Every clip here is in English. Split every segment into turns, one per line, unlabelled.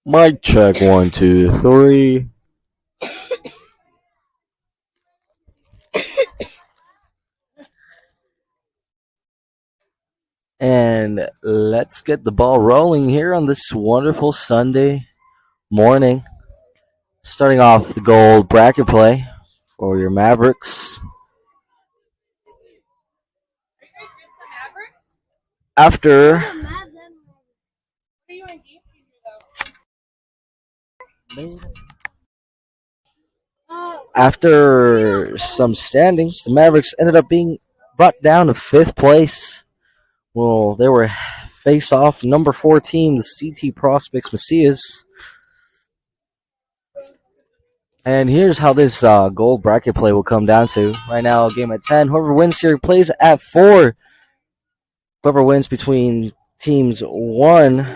Mic check 1, 2, 3. And let's get the ball rolling here on this wonderful Sunday morning. Starting off the gold bracket play for your Mavericks. After some standings, the Mavericks ended up being brought down to 5th place. Well, they were face off number 14, the CT Prospects Macis. And here's how this gold bracket play will come down to. Right now, game at 10. Whoever wins here plays at 4. Whoever wins between teams 1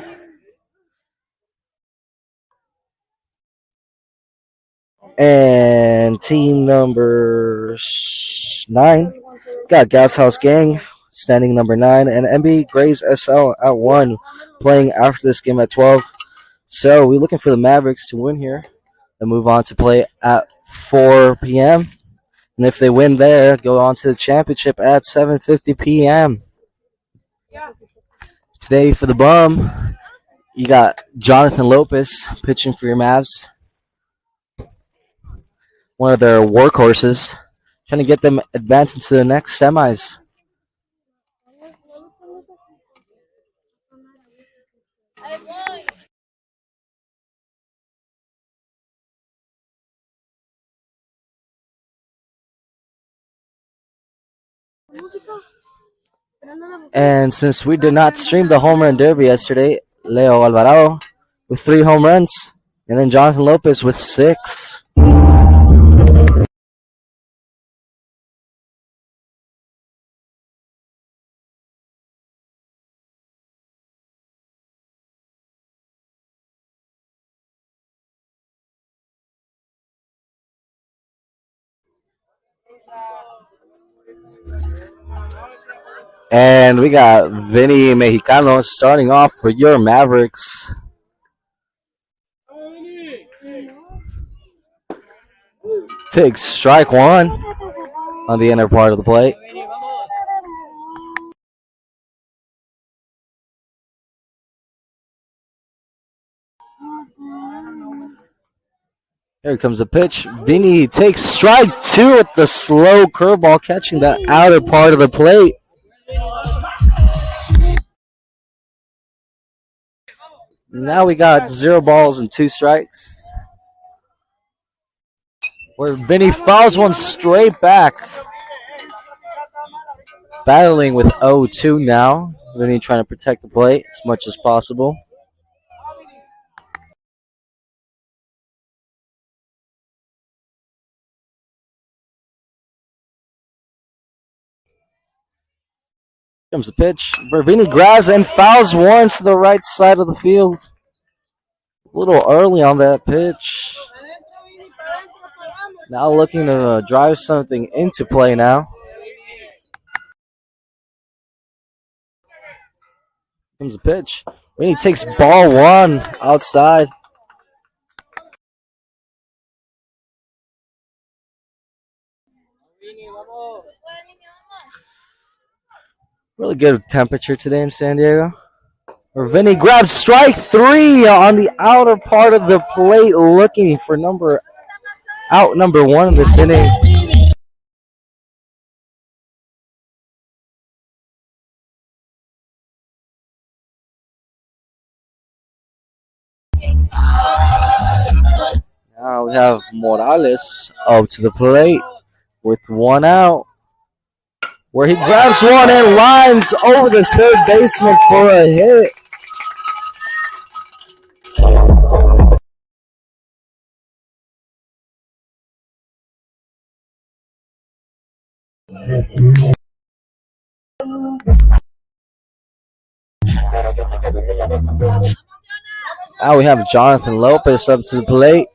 and team number 9. Got Gas House Gang standing number 9, and MB Grays SL at 1, playing after this game at 12. So we're looking for the Mavericks to win here and move on to play at 4 p.m. And if they win there, go on to the championship at 7:50 p.m. Today for the bum, you got Jonathan Lopez pitching for your Mavs. One of their workhorses, trying to get them advancing to the next semis. And since we did not stream the home run derby yesterday, Leo Alvarado with 3 home runs, and then Jonathan Lopez with 6. And we got Vinny Mexicano starting off for your Mavericks. Takes strike 1 on the inner part of the plate. Here comes a pitch. Vinny takes strike 2 with the slow curveball, catching the outer part of the plate. Now we got 0 balls and 2 strikes. Where Vinny fouls one straight back. Battling with 0-2 now. Vinny trying to protect the plate as much as possible. Comes the pitch. Vervini grabs and fouls one to the right side of the field. A little early on that pitch. Now looking to drive something into play now. Comes the pitch. Vinny takes ball 1 outside. Really good temperature today in San Diego. Vinny grabs strike 3 on the outer part of the plate, looking for number 1 in this inning. Now we have Morales up to the plate with 1 out, where he grabs 1 and lines over the third baseman for a hit. Now we have Jonathan Lopez up to the plate.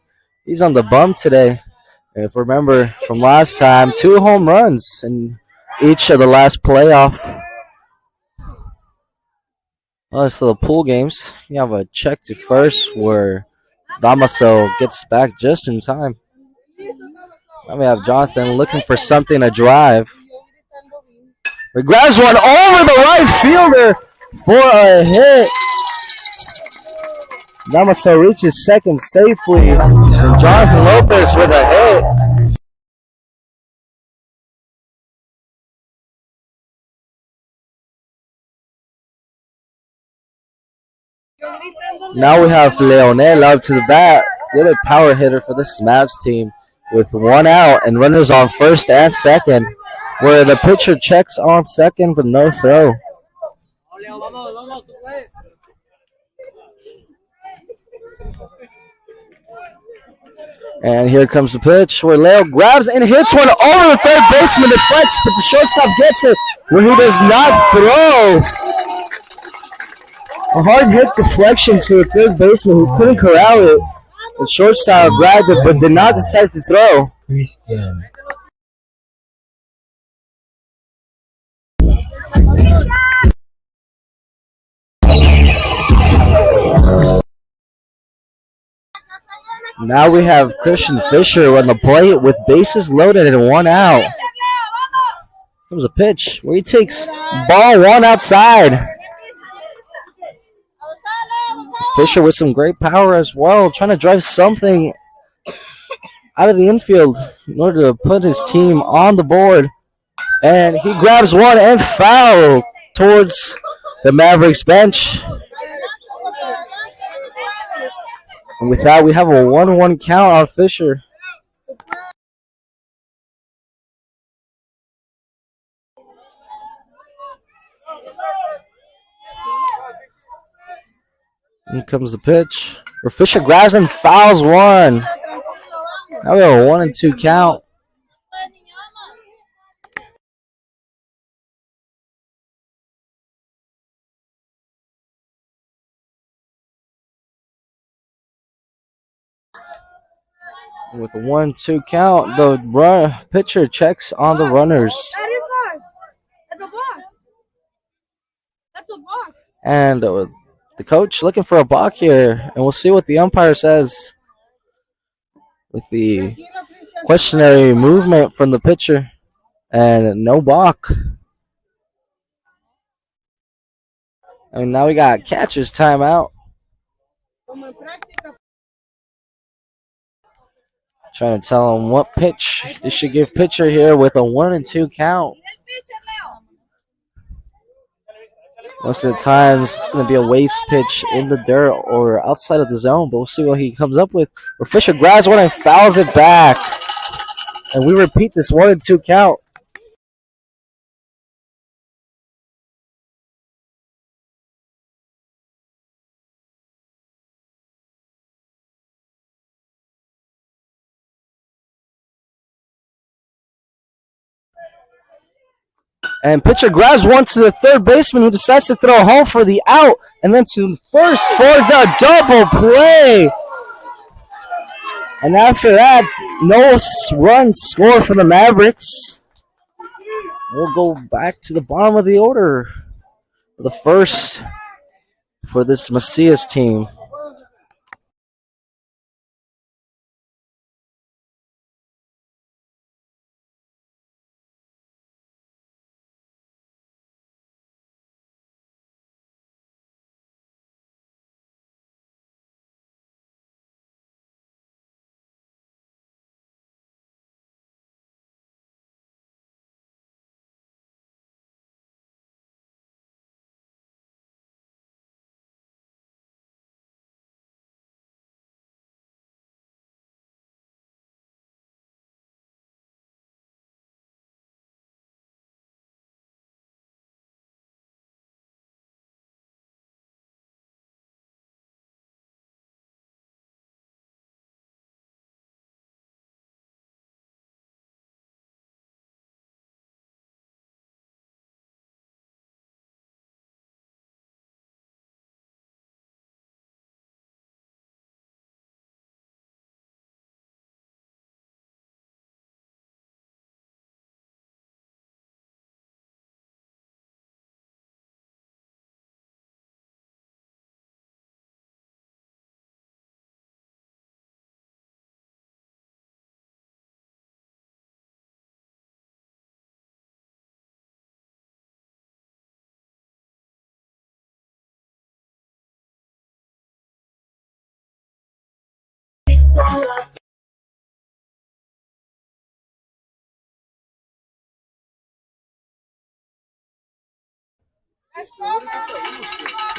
He's on the bump today. And if you remember from last time, 2 home runs in each of the last playoff Well, so the pool games. You have a check to first where Damaso gets back just in time. Now we have Jonathan looking for something to drive. He grabs one over the right fielder for a hit. Damaso reaches second safely. And Jonathan Lopez with a hit. Now we have Leonel up to the bat. Good a power hitter for this Mavs team with one out and runners on first and second, where the pitcher checks on second but no throw. And here comes the pitch where Leo grabs and hits one over the third baseman, deflects, but the shortstop gets it where he does not throw. A hard hit deflection to the third baseman who couldn't corral it. The shortstop grabbed it but did not decide to throw. Now we have Christian Fisher on the plate with bases loaded and one out. Comes a pitch where he takes ball one outside. Fisher with some great power as well, trying to drive something out of the infield in order to put his team on the board. And he grabs one and foul towards the Mavericks bench. And with that, we have a 1-1 count on Fisher. Here comes the pitch where Fisher grabs and fouls one. Now we have a 1-2 count. With a 1-2 count, the pitcher checks on the runners. And the coach looking for a balk here, and we'll see what the umpire says with the questionary movement from the pitcher, and no balk. And now we got catcher's timeout. Trying to tell him what pitch they should give pitcher here with a 1-2 count. Most of the times it's going to be a waste pitch in the dirt or outside of the zone, but we'll see what he comes up with. Where Fisher grabs one and fouls it back. And we repeat this 1-2 count. And pitcher grabs one to the third baseman who decides to throw home for the out. And then to first for the double play. And after that, no runs scored for the Mavericks. We'll go back to the bottom of the order. The first for this Macis team.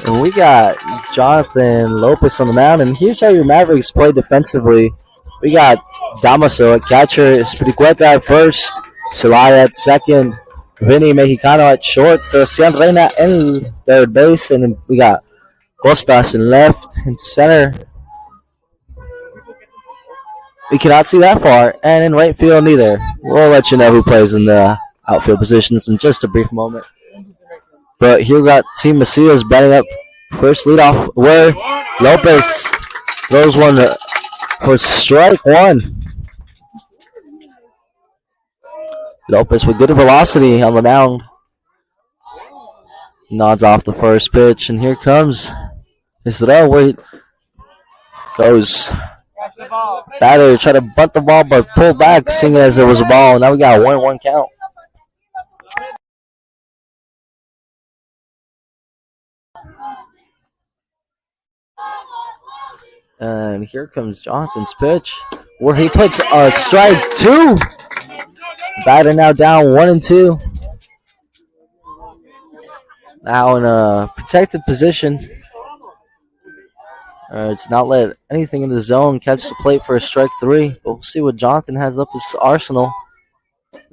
And we got Jonathan Lopez on the mound. And here's how your Mavericks play defensively. We got Damaso at catcher, Spiricueta at first, Celaya at second, Vinny Mexicano at short, Sebastian Reina in third base, and we got Costas in left and center. We cannot see that far, and in right field neither. We'll let you know who plays in the outfield positions in just a brief moment. But here we got Team Macias batting up first leadoff, where Lopez throws one for strike one. Lopez with good velocity on the mound. Nods off the first pitch, and here comes Israel, where he goes. Batter tried to bunt the ball, but pulled back, seeing as there was a ball. Now we got a 1-1 count. And here comes Jonathan's pitch, where he puts a strike two. Batter now down 1-2. Now in a protected position. To not let anything in the zone catch the plate for a strike three. But we'll see what Jonathan has up his arsenal.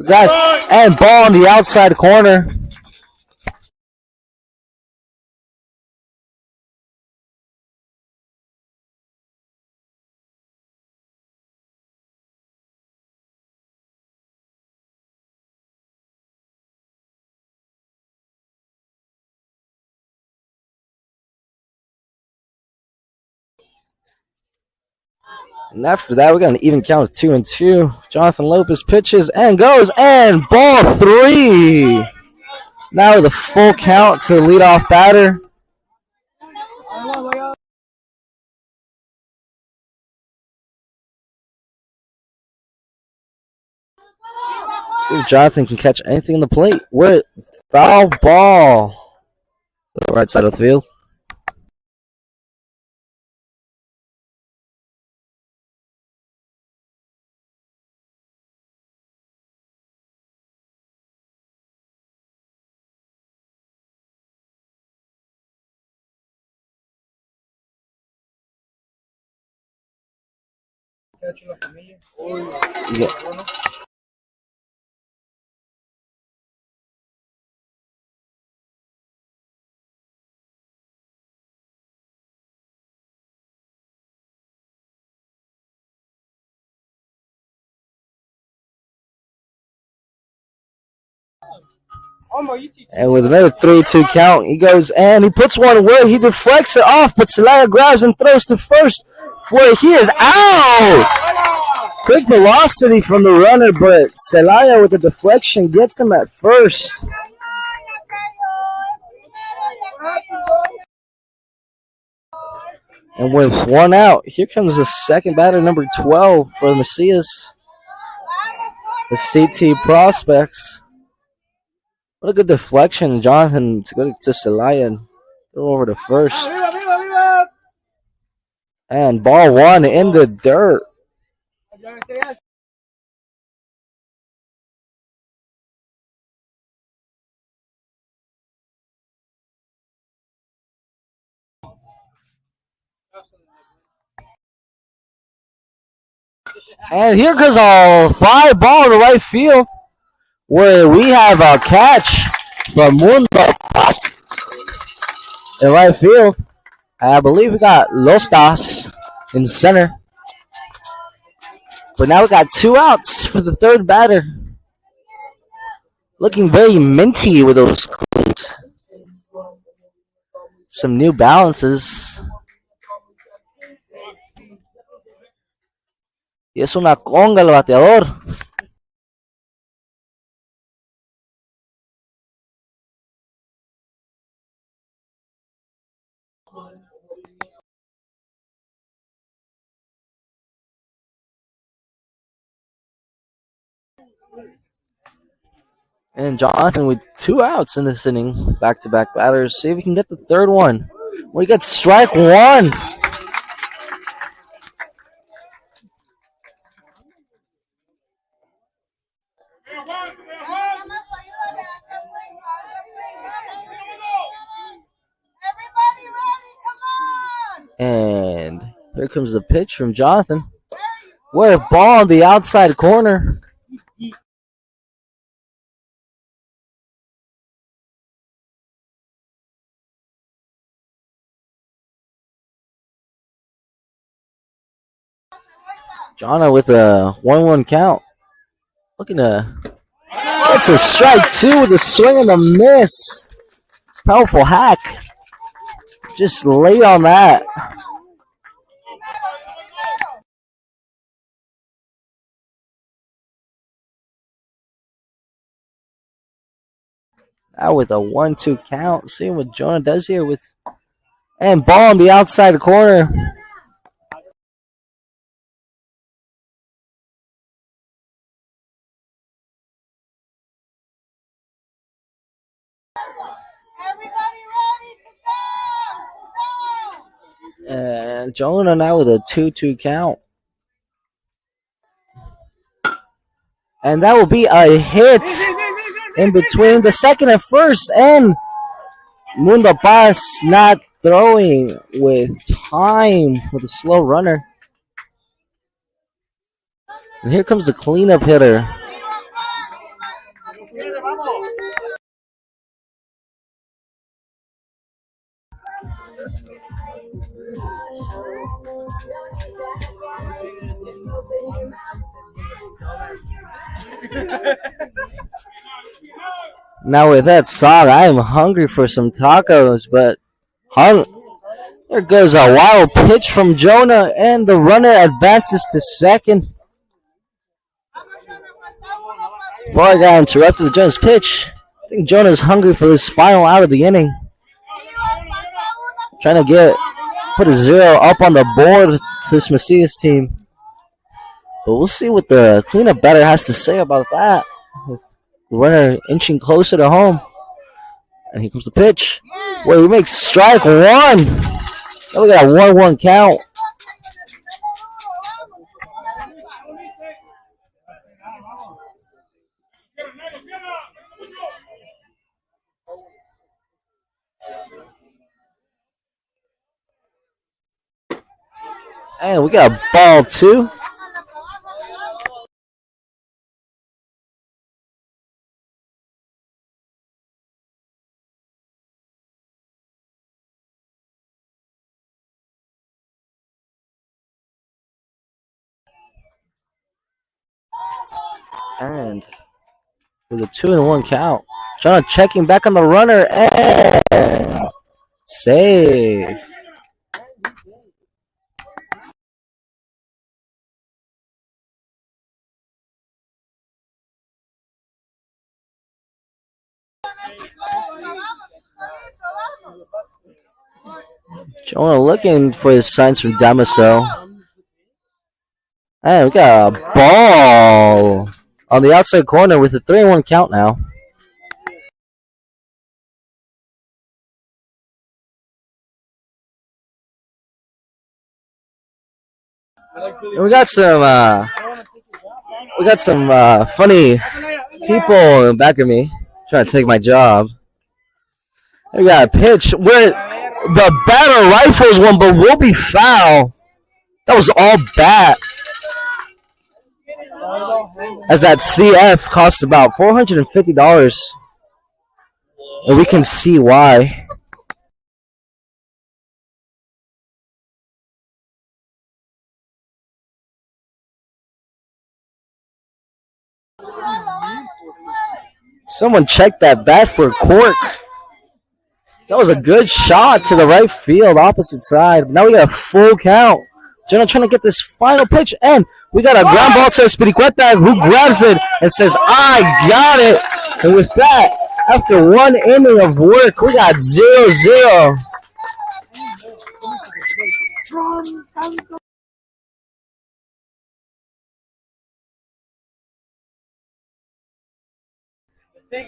Guys, and ball on the outside corner. And after that, we got an even count of 2-2. Jonathan Lopez pitches and goes, and ball three. Now with a full count to the leadoff batter. See if Jonathan can catch anything in the plate. With foul ball. The right side of the field. Yeah. And with another 3-2 count, he goes and he puts one away. He deflects it off, but Celaya grabs and throws to first. Where he is out. Quick velocity from the runner, but Celaya with the deflection gets him at first. And with one out, here comes the second batter, number 12 for the Macias. The CT Prospects. What a good deflection, Jonathan, to go to Celaya and throw over to first. And ball one in the dirt. And here goes a fly ball to right field, where we have a catch from Mundo in right field. I believe we got Lostas in center. But now we got 2 outs for the third batter. Looking very minty with those cleats. Some New Balances. Y es una conga el bateador. And Jonathan with 2 outs in this inning. Back-to-back batters. See if we can get the third one. We got strike one. And here comes the pitch from Jonathan. What a ball on the outside corner. Jonna with a 1-1 count. Looking to. That's a strike two with a swing and a miss. Powerful hack. Just late on that. Now with a 1-2 count. Seeing what Jonah does here with. And ball on the outside corner. And Jonah now with a 2-2 count. And that will be a hit in between the second and first. And Mundo Paz not throwing with time with a slow runner. And here comes the cleanup hitter. Now with that song, I am hungry for some tacos, but there goes a wild pitch from Jonah, and the runner advances to second. Before I got interrupted with Jonah's pitch, I think Jonah's hungry for this final out of the inning. Trying to put a 0 up on the board to this Macis team. But we'll see what the cleanup batter has to say about that. With the runner inching closer to home. And here comes the pitch. Wait, we make strike one. Now we got a 1-1 count. And we got a ball too. And with a 2-1 count. Jonah checking back on the runner and save. Jonah looking for his signs from Damaso. And we got a ball on the outside corner with a 3-1 count now. And we got some funny people in the back of me trying to take my job. We got a pitch where the batter rifles one, but will be foul. That was all bat. As that CF costs about $450. And we can see why. Someone checked that bat for a cork. That was a good shot to the right field, opposite side. Now we got a full count. Jonah trying to get this final pitch, and we got a ground ball to Espiricueta, who grabs it and says, I got it. And with that, after one inning of work, we got 0-0.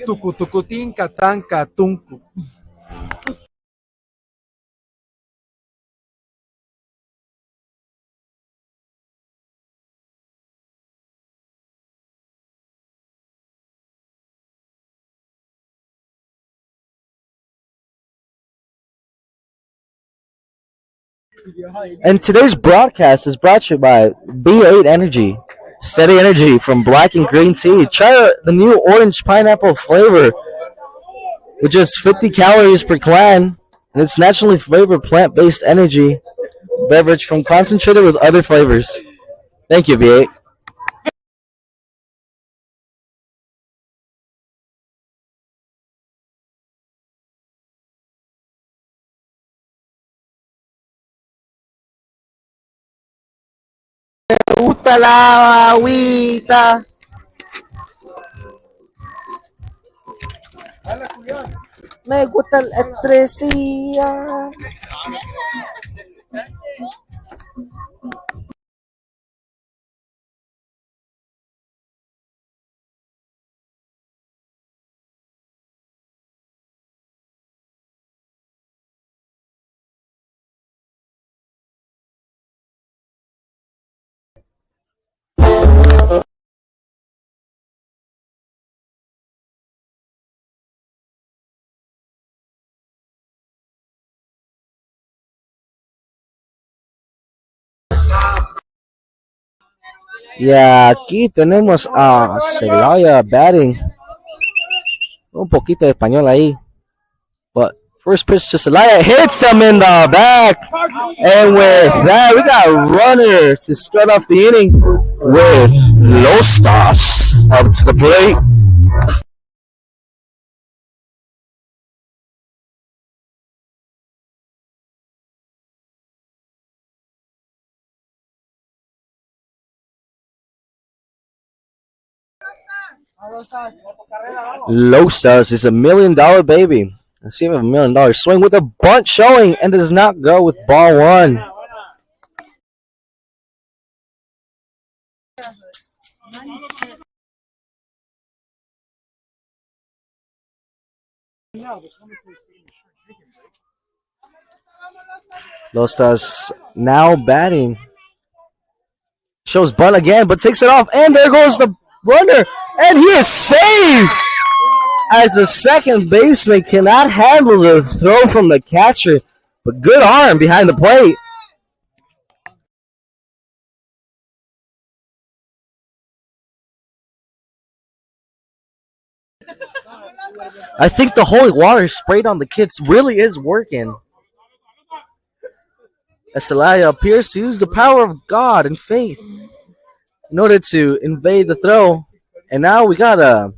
Tucutucutinca tanca tuncu.
And today's broadcast is brought to you by B8 Energy. Steady energy from black and green tea. Try the new orange pineapple flavor with just 50 calories per can. And it's naturally flavored plant based energy beverage from concentrated with other flavors. Thank you, B8. Gusta la agüita. Me gusta la electricidad. Y aquí tenemos a Celaya batting. Un poquito de español ahí. But first pitch to Celaya hits him in the back. And with that, we got a runner to start off the inning with Lostas up to the plate. Lostas is $1 million baby. Let's see if $1 million swing with a bunt showing and does not go with ball one. Lostas now batting. Shows bunt again, but takes it off, and there goes the runner, and he is safe as the second baseman cannot handle the throw from the catcher, but good arm behind the plate. I think the holy water sprayed on the kids really is working. As Celaya appears to use the power of God and faith in order to invade the throw. And now we got a.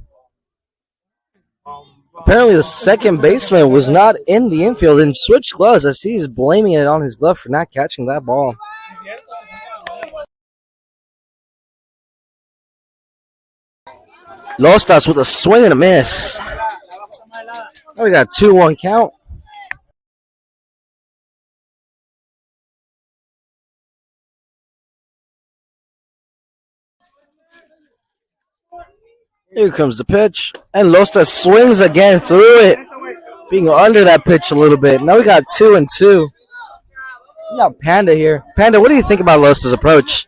Apparently, the second baseman was not in the infield and switched gloves as he's blaming it on his glove for not catching that ball. Lostas with a swing and a miss. Now we got 2-1 count. Here comes the pitch, and Lostas swings again through it, being under that pitch a little bit. Now we got 2-2. We got Panda here. Panda, what do you think about Lostas' approach?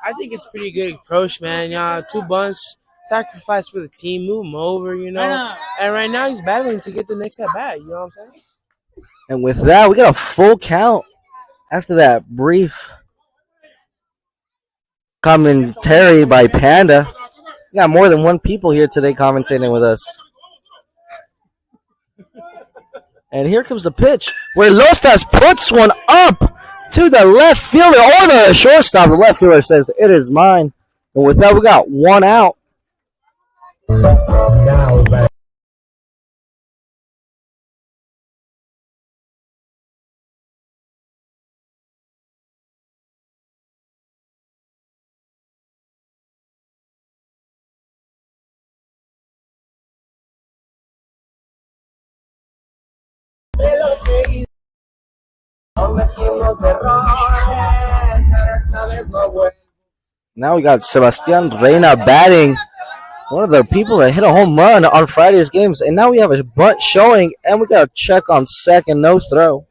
I think it's pretty good approach, man. Yeah, 2 bunts, sacrifice for the team, move him over, And right now he's battling to get the next at bat. You know what I'm saying?
And with that, we got a full count after that brief commentary by Panda. We got more than one people here today commentating with us. And here comes the pitch where Lostas puts one up to the left fielder or the shortstop. The left fielder says, "It is mine." And with that, we got 1 out. Now we got Sebastian Reina batting, one of the people that hit a home run on Friday's games. And now we have a bunt showing, and we got a check on second, no throw.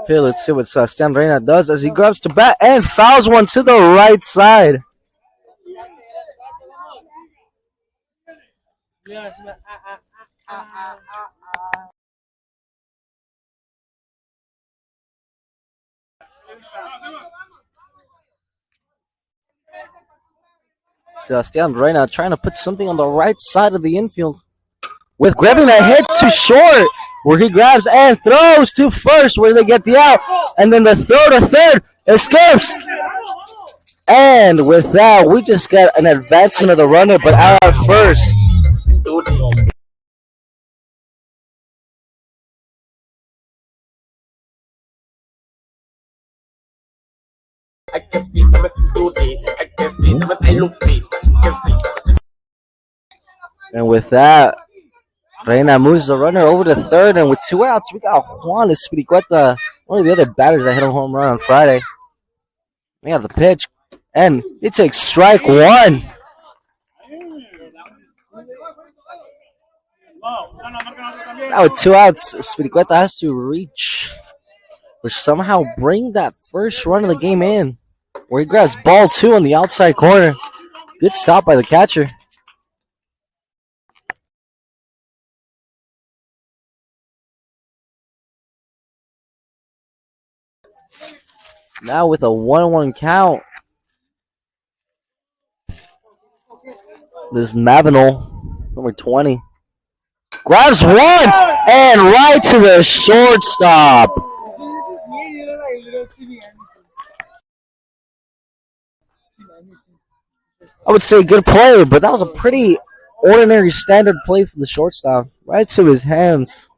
Here, let's see what Sebastian Reina does as he grabs to bat and fouls one to the right side. Sebastian Reina trying to put something on the right side of the infield with grabbing a hit to short where he grabs and throws to first where they get the out, and then the throw to third escapes. And with that, we just got an advancement of the runner, but out at first. And with that, Reina moves the runner over to third, and with 2 outs, we got Juan Espiricueta, one of the other batters that hit a home run on Friday. We have the pitch, and he takes strike one. Now with 2 outs, Espiricueta has to reach, which somehow bring that first run of the game in, where he grabs ball 2 on the outside corner. Good stop by the catcher. Now with a 1-1 count, this Mavinol, number 20, grabs one and right to the shortstop. I would say good play, but that was a pretty ordinary standard play for the shortstop. Right to his hands.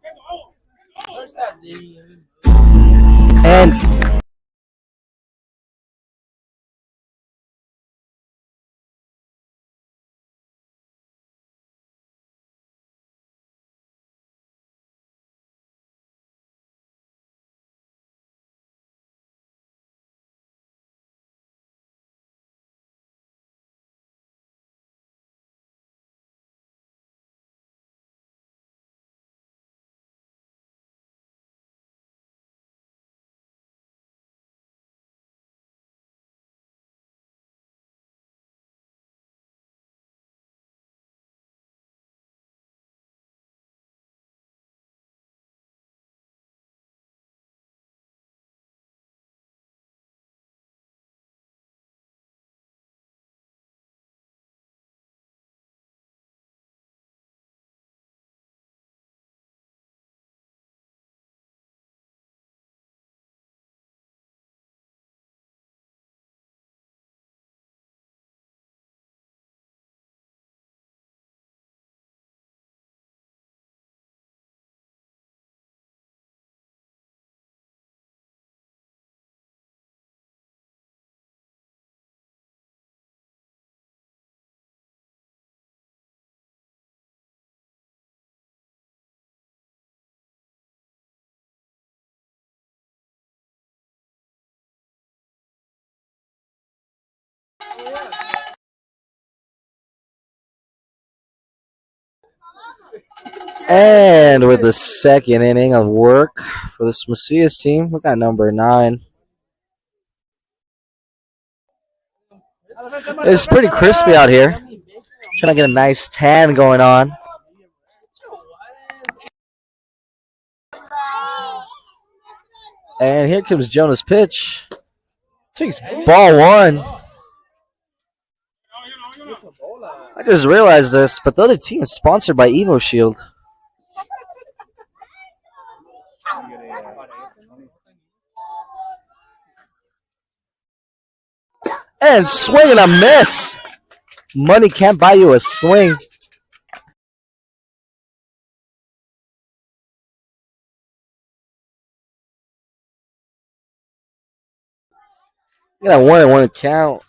And with the second inning of work for this Macias team, we got number 9. It's pretty crispy out here. Trying to get a nice tan going on. And here comes Jonah's pitch. Takes ball 1. I just realized this, but the other team is sponsored by Evo Shield. And swing and a miss. Money can't buy you a swing. Got a 1-1 count.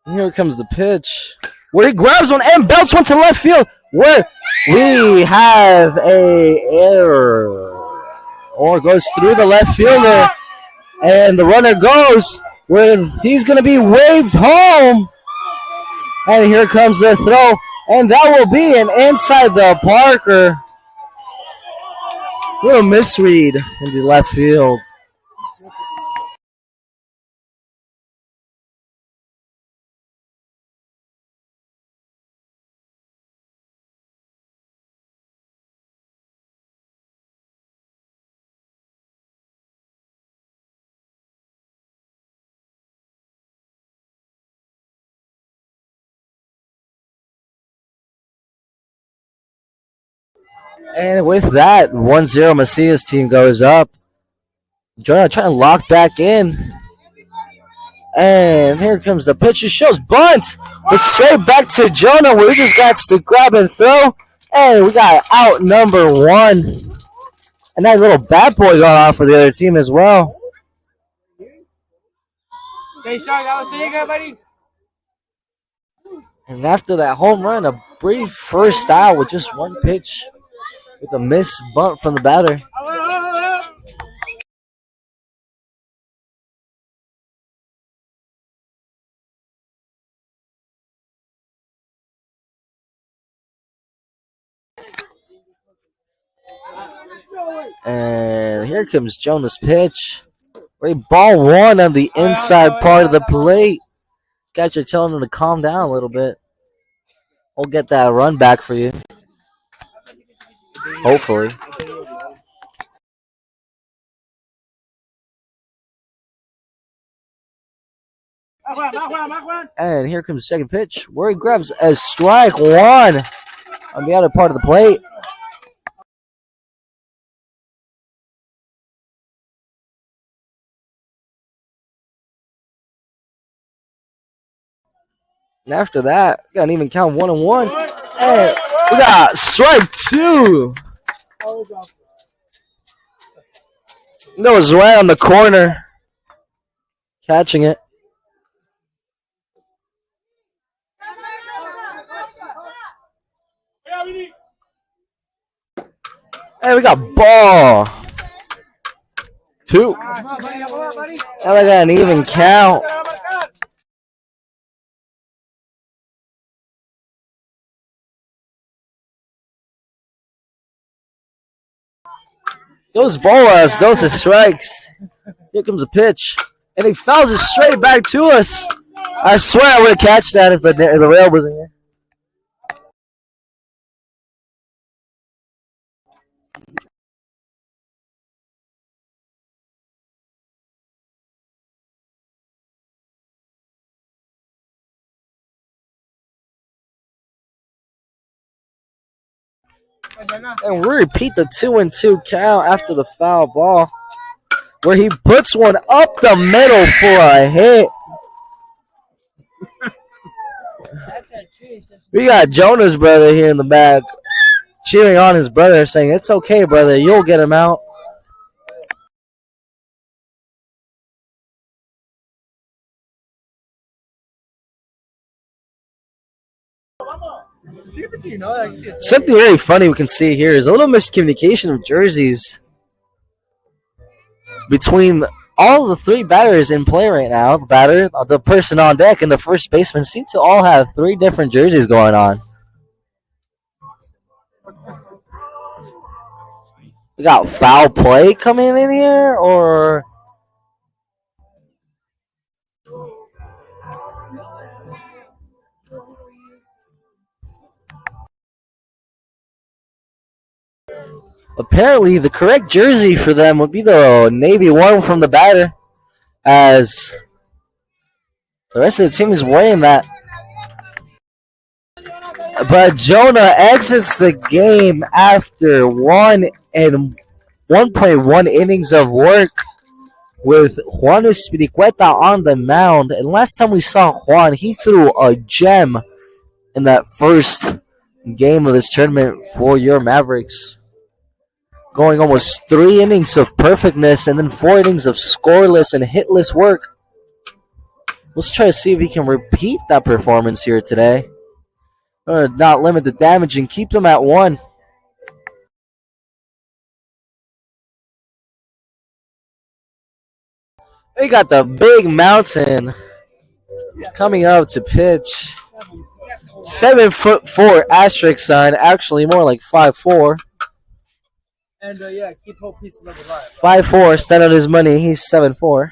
And here comes the pitch, where he grabs one and belts one to left field, where we have a error. Or goes through the left fielder, and the runner goes where he's going to be waved home. And here comes the throw, and that will be an inside the Parker. Little misread in the left field. And with that, 1-0 Macias team goes up. Jonah trying to lock back in. And here comes the pitch. It shows bunt. But straight back to Jonah. We just got to grab and throw. And we got out number one. And that little bad boy got off for the other team as well.
Hey, Sean, I was saying good, buddy.
And after that home run, a brief first out with just one pitch with a missed bunt from the batter. And here comes Jonah's pitch. Ball one on the inside part of the plate. Catcher telling him to calm down a little bit. We'll get that run back for you. Hopefully. And here comes the second pitch where he grabs a strike one on the other part of the plate. And after that, we got an even count 1-1. And we got strike two. That was right on the corner. Catching it. And we got ball. Two. And we got an even count. Those bolas, those are strikes. Here comes a pitch. And he fouls it straight back to us. I swear I would have catched that if the rail wasn't here. And we repeat the 2-2 count after the foul ball, where he puts one up the middle for a hit. We got Jonah's brother here in the back cheering on his brother, saying, "It's okay, brother. You'll get him out." Something very funny we can see here is a little miscommunication of jerseys between all the three batters in play right now. The batter, the person on deck, and the first baseman seem to all have three different jerseys going on. We got foul play coming in here, or apparently the correct jersey for them would be the navy one from the batter, as the rest of the team is wearing that. But Jonah exits the game after 1.1 innings of work with Juan Espiricueta on the mound. And last time we saw Juan, he threw a gem in that first game of this tournament for your Mavericks, going almost 3 innings of perfectness and then 4 innings of scoreless and hitless work. Let's try to see if he can repeat that performance here today. Not limit the damage and keep them at 1. They got the big mountain coming up to pitch. 7'4" asterisk sign, actually more like 5'4".
And yeah, keep hope, peace, and love alive.
5'4", stand on his money. He's 7'4".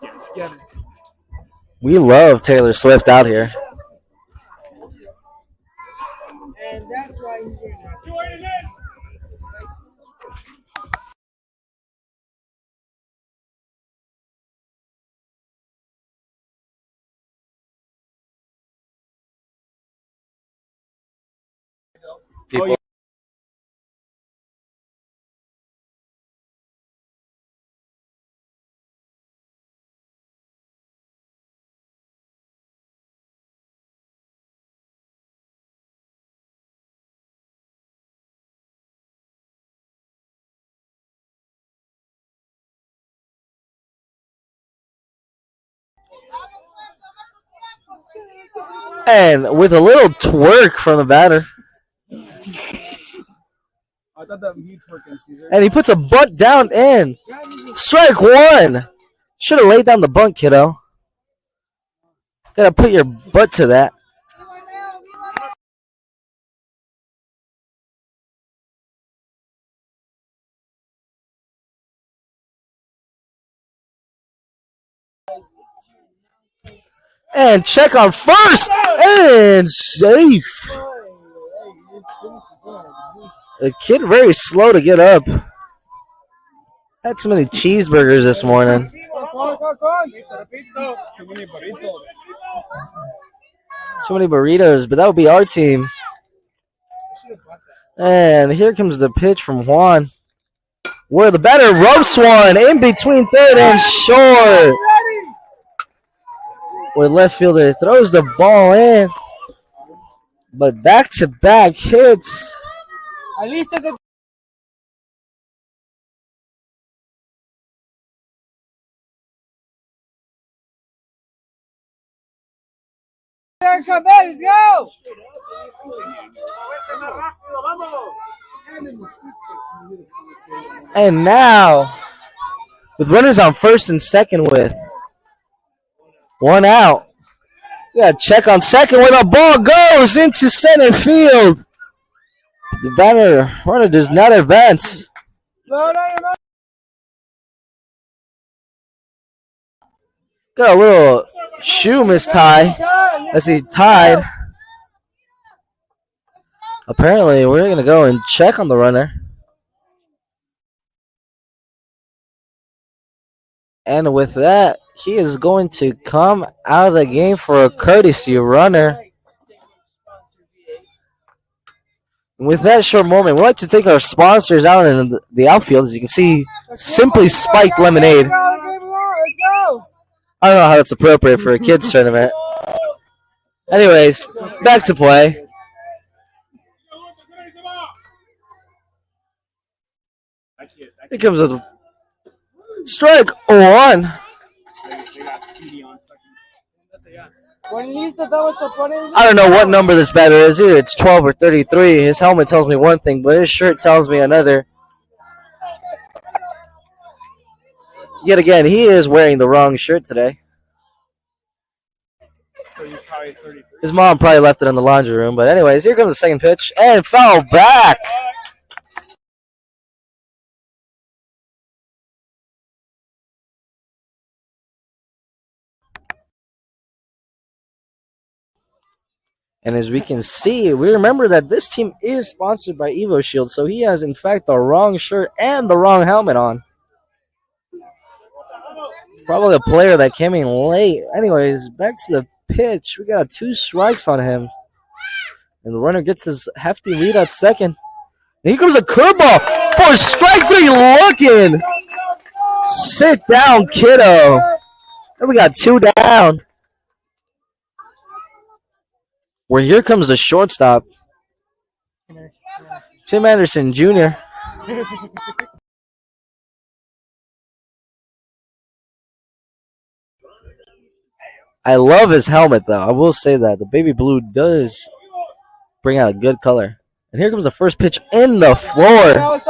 Let's get it.
We love Taylor Swift out here.
And that's why he's here now.
People. And with a little twerk from the batter.
I thought that was you twerking, Caesar.
And he puts a bunt down in. Strike one. Should have laid down the bunt, kiddo. Gotta put your butt to that. And check on first. And safe. The kid very slow to get up. Had too many cheeseburgers this morning. Too many burritos, but that would be our team. And here comes the pitch from Juan, where the batter ropes one in between third and short. Where left fielder throws the ball in, but back-to-back hits.
Let's go!
And now, with runners on first and second with one out, we got to check on second where the ball goes into center field. The batter runner does not advance. Got a little shoe mistie as he tied. Apparently, we're going to go and check on the runner. And with that, he is going to come out of the game for a courtesy runner. And with that short moment, we'd like to thank our sponsors out in the outfield. As you can see, Simply Spiked Lemonade. I don't know how that's appropriate for a kids tournament. Anyways, back to play. Here comes a strike one. I don't know what number this batter is. Either it's 12 or 33. His helmet tells me one thing, but his shirt tells me another. Yet again, he is wearing the wrong shirt today. His mom probably left it in the laundry room. But anyways, here comes the second pitch. And foul back. And as we can see, we remember that this team is sponsored by Evo Shield. So he has, in fact, the wrong shirt and the wrong helmet on. Probably a player that came in late. Anyways, back to the pitch. We got 2 strikes on him. And the runner gets his hefty lead at second. And here comes a curveball for strike 3 looking. Sit down, kiddo. And we got 2 down. Where here comes the shortstop, Tim Anderson Jr. I love his helmet, though. I will say that. The baby blue does bring out a good color. And here comes the first pitch in the floor.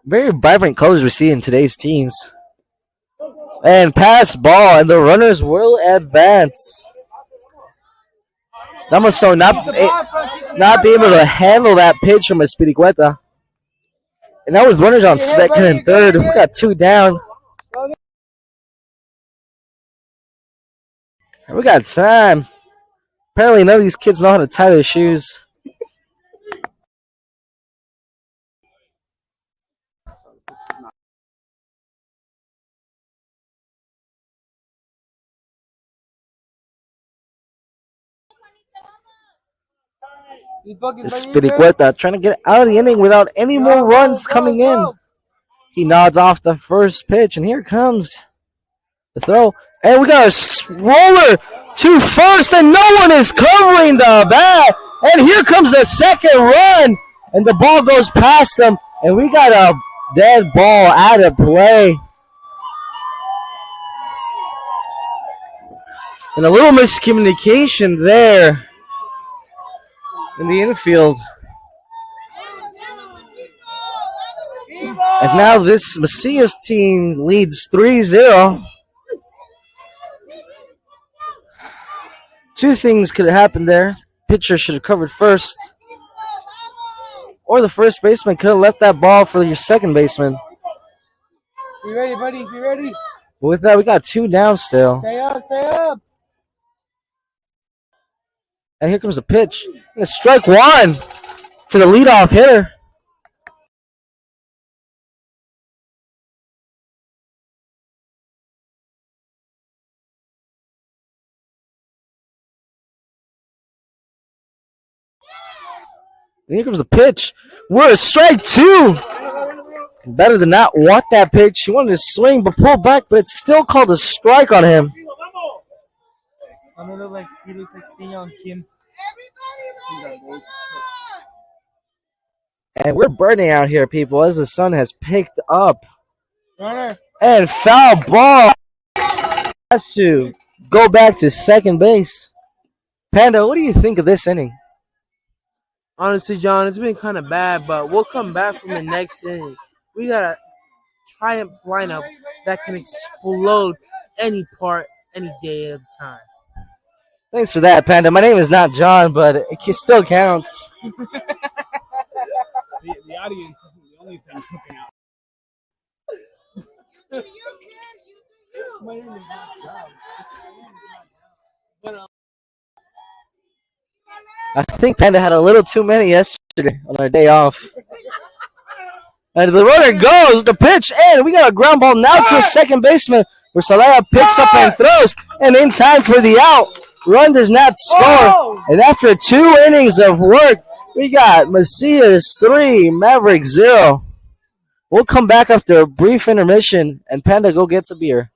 Very vibrant colors we see in today's teams. And pass ball, and the runners will advance. Damaso not be able to handle that pitch from Espiricueta. And now with runners on second and third, we got 2 down. And we got time. Apparently none of these kids know how to tie their shoes. Espiricueta trying to get out of the inning without any more runs coming in. He nods off the first pitch, and here comes the throw. And we got a roller to first, and no one is covering the bat. And here comes the second run, and the ball goes past him, and we got a dead ball out of play. And a little miscommunication there in the infield. And now this Macias team leads 3-0. Two things could have happened there. Pitcher should have covered first. Or the first baseman could have left that ball for your second baseman.
You ready, buddy? You ready?
But with that, we got 2 down still.
Stay up, stay up.
And here comes the pitch. And strike 1 to the leadoff hitter. And here comes the pitch. We're at strike 2. Better than not want that pitch. He wanted to swing but pull back, but it's still called a strike on him.
I'm gonna look like he looks like Seon Kim.
And we're burning out here, people, as the sun has picked up.
Runner.
And foul ball. Has to go back to second base. Panda, what do you think of this inning?
Honestly, John, it's been kind of bad, but we'll come back from the next inning. We got a triumph lineup that can explode any part, any day of the time.
Thanks for that, Panda. My name is not John, but it still counts.
The audience isn't the only thing cooking out. My name is not John.
But,
I think Panda had a little too many yesterday on our day off. And the runner goes, the pitch, and we got a ground ball now to second baseman, where Salaya picks up and throws, and in time for the out. Run does not score. And after 2 innings of work, we got Macias 3, Mavericks 0. We'll come back after a brief intermission, and Panda go gets a beer.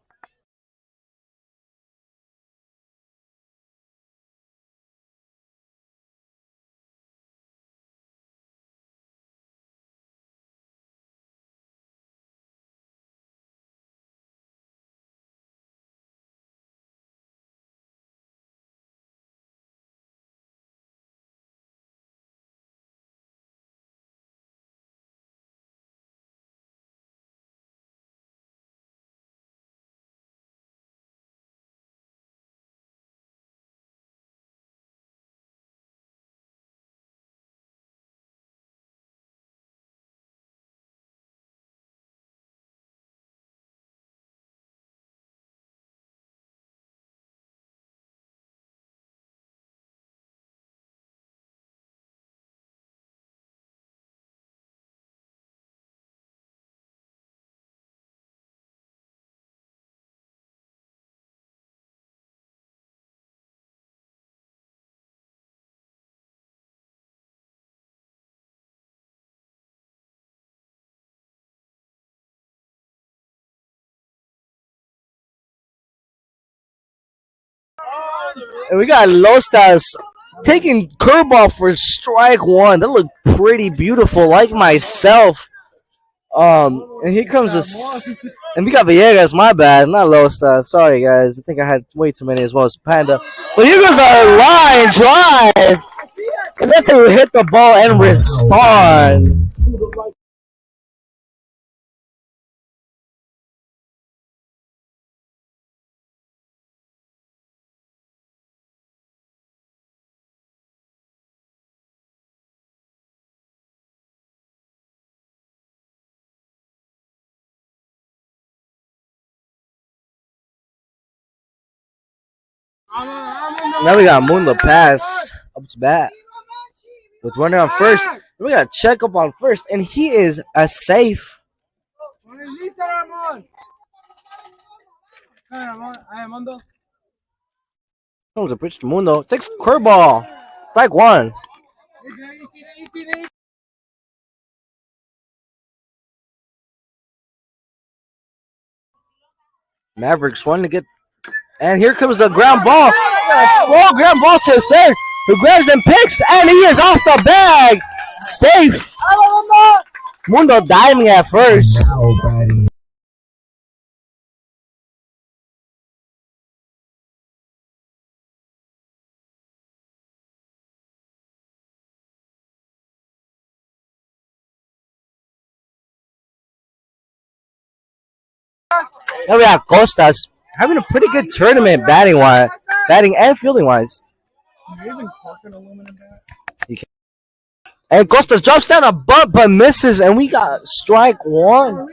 And we got Lostas taking curveball for strike 1. That looked pretty beautiful, like myself. And here comes this. And we got Villegas, my bad, not Lostas. Sorry, guys. I think I had way too many as well as Panda. But here goes a line drive. And that's how we hit the ball and respond. Now we got Mundo pass up to bat with runner on first. We got check up on first, and he is a safe. Comes a pitch to Mundo. Takes curveball. Strike one. Mavericks wanting to get, and here comes the ground ball. A slow ground ball to third, who grabs and picks, and he is off the bag. Safe. Mundo diving at first. Now we have Costas having a pretty good tournament batting and fielding wise. And Costas drops down a bunt but misses, and we got strike one.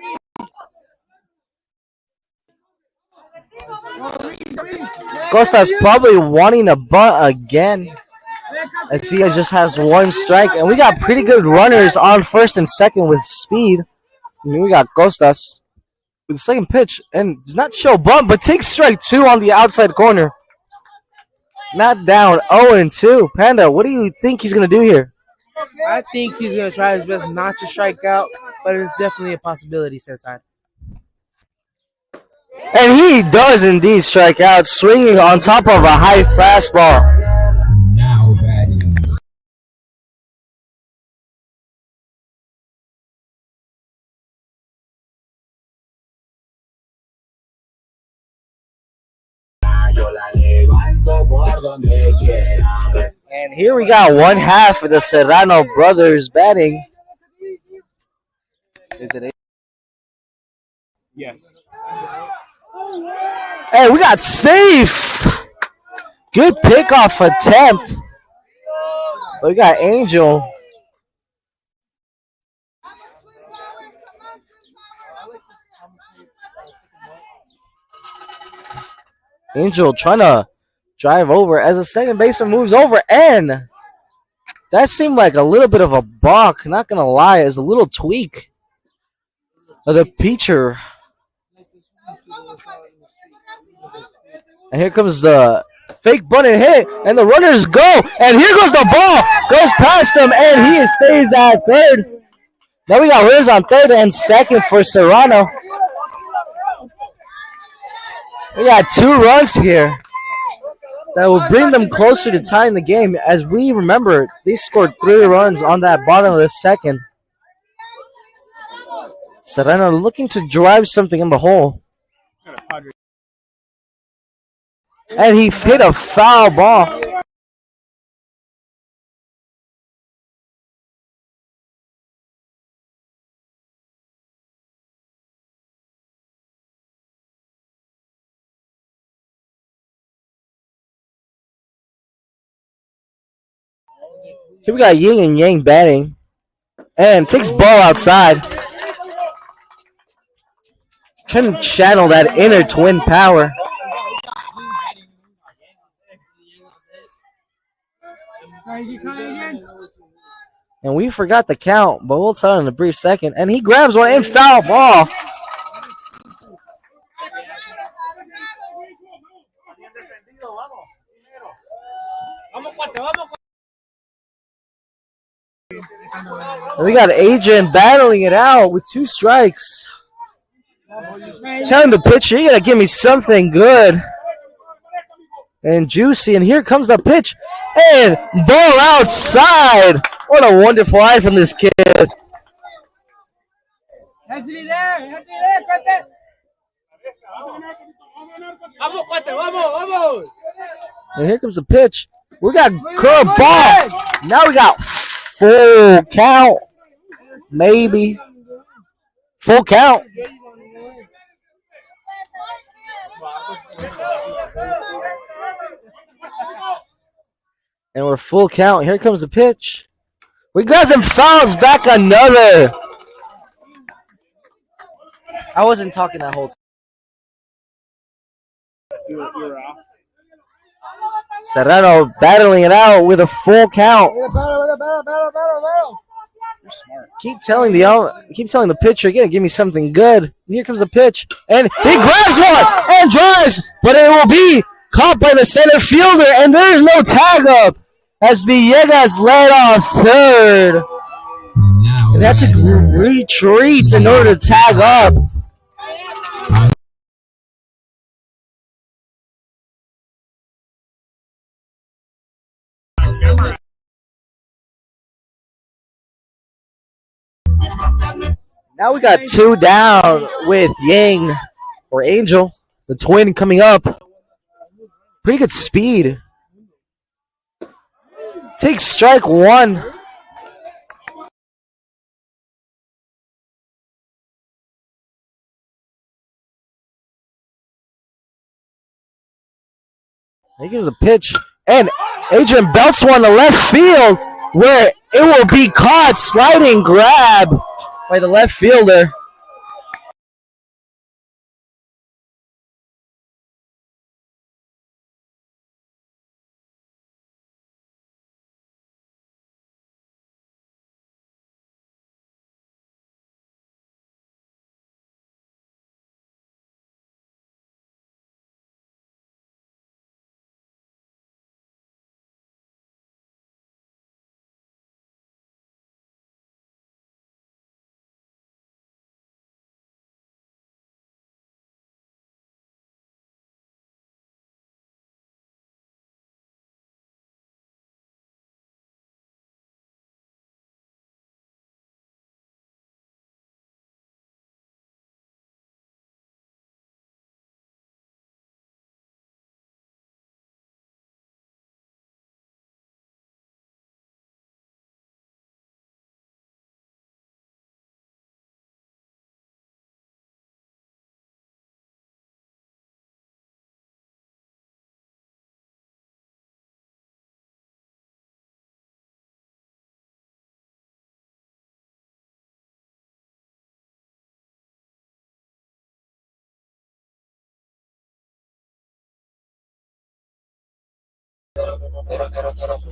Costas probably wanting a bunt again, as he just has one strike, and we got pretty good runners on first and second with speed. And we got Costas with the second pitch, and does not show bunt, but takes strike two on the outside corner. Not down 0-2. Panda, what do you think he's going to do here?
I think he's going to try his best not to strike out, but it's definitely a possibility, since I.
And he does indeed strike out, swinging on top of a high fastball.
Now batting.
And here we got one half of the Serrano brothers batting. Is it 8?
Yes.
Hey, we got safe. Good pickoff attempt. We got Angel. Angel trying to drive over as the second baseman moves over, and that seemed like a little bit of a balk. Not gonna lie, it's a little tweak of the pitcher. And here comes the fake bunt and hit, and the runners go, and here goes the ball, goes past him, and he stays at third. Now we got runners on third and second for Serrano. We got 2 runs here that will bring them closer to tying the game. As we remember, they scored 3 runs on that bottom of the second. Serrano looking to drive something in the hole. And he hit a foul ball. Here we got Yin and Yang batting. And takes ball outside. Trying to channel that inner twin power. And we forgot the count, but we'll tell in a brief second. And he grabs one in foul ball. And we got Adrian battling it out with 2 strikes. Telling the pitcher, you gotta give me something good and juicy. And here comes the pitch. And ball outside. What a wonderful eye from this kid. And here comes the pitch. We got curve ball. Now we got full count. Maybe. Full count. And we're full count. Here comes the pitch. We got some fouls back another. I wasn't talking that whole time. Serrano battling it out with a full count.
You're smart.
Keep telling the pitcher, again, give me something good. Here comes the pitch, and he grabs one and drives, but it will be caught by the center fielder, and there's no tag up as Villegas led off third.
Now
And that's a retreat in order to tag up. Now we got two down with Yang or Angel, the twin coming up. Pretty good speed. Takes strike one. He gives a pitch, and Adrian belts one to left field, where it will be caught. Sliding grab by the left fielder.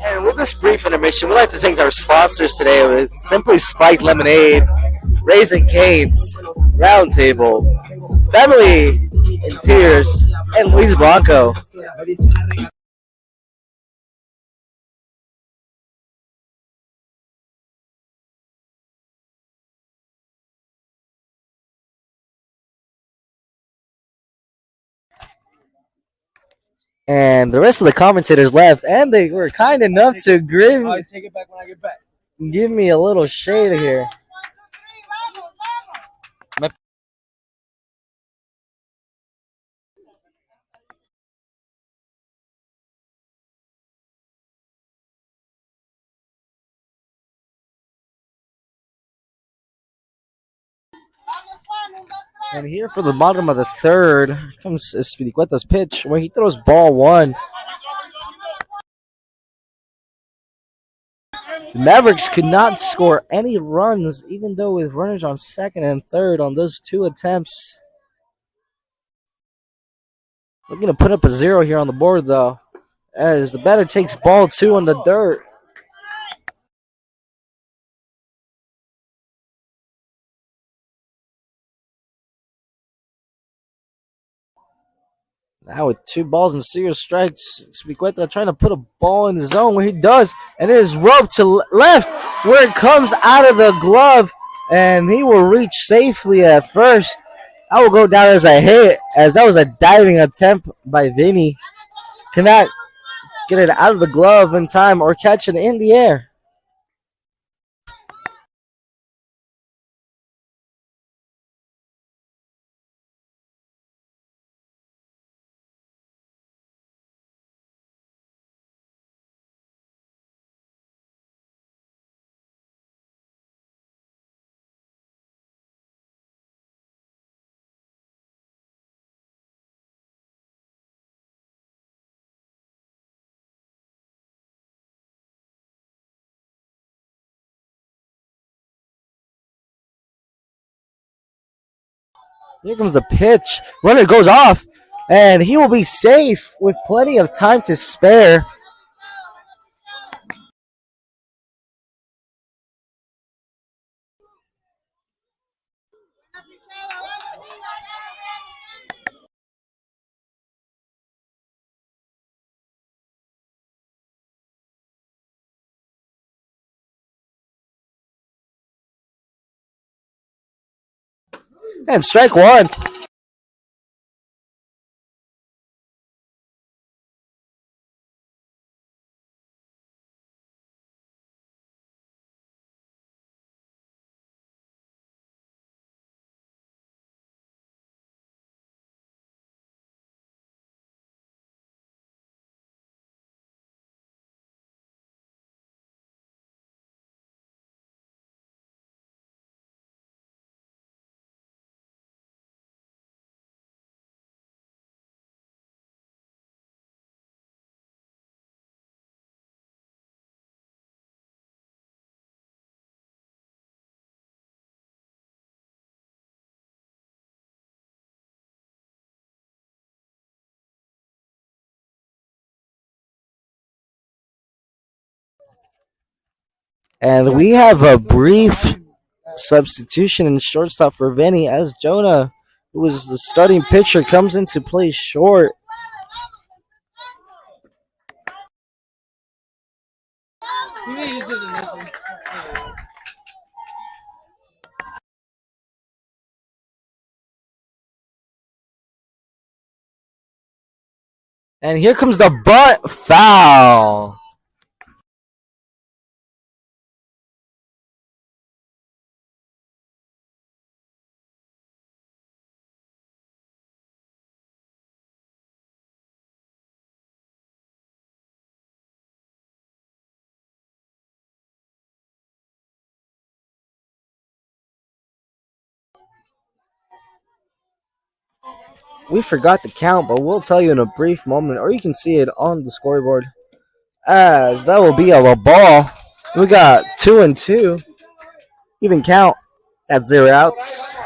And with this brief intermission, we'd like to thank our sponsors today. It was Simply Spiked Lemonade, Raising Cane's, Roundtable, Family in Tears, and Luis Blanco. And the rest of the commentators left, and they were kind enough to
I take it back when I get back.
give me a little shade here. And here for the bottom of the third comes Espiricueta's pitch, where he throws ball one. The Mavericks could not score any runs, even though with runners on second and third on those two attempts. Looking to put up a zero here on the board, though, as the batter takes ball two on the dirt. Now with 2 balls and 0 strikes, Spiqueta trying to put a ball in the zone where he does, and it is roped to left where it comes out of the glove, and he will reach safely at first. That will go down as a hit, as that was a diving attempt by Vinny. Cannot get it out of the glove in time or catch it in the air. Here comes the pitch. Runner goes off, and he will be safe with plenty of time to spare. And strike one. And we have a brief substitution in shortstop for Vinny as Jonah, who was the starting pitcher, comes into play short. And here comes the bunt foul. We forgot the count, but we'll tell you in a brief moment, or you can see it on the scoreboard. As that will be a ball. We got 2-2. Even count at 0 outs.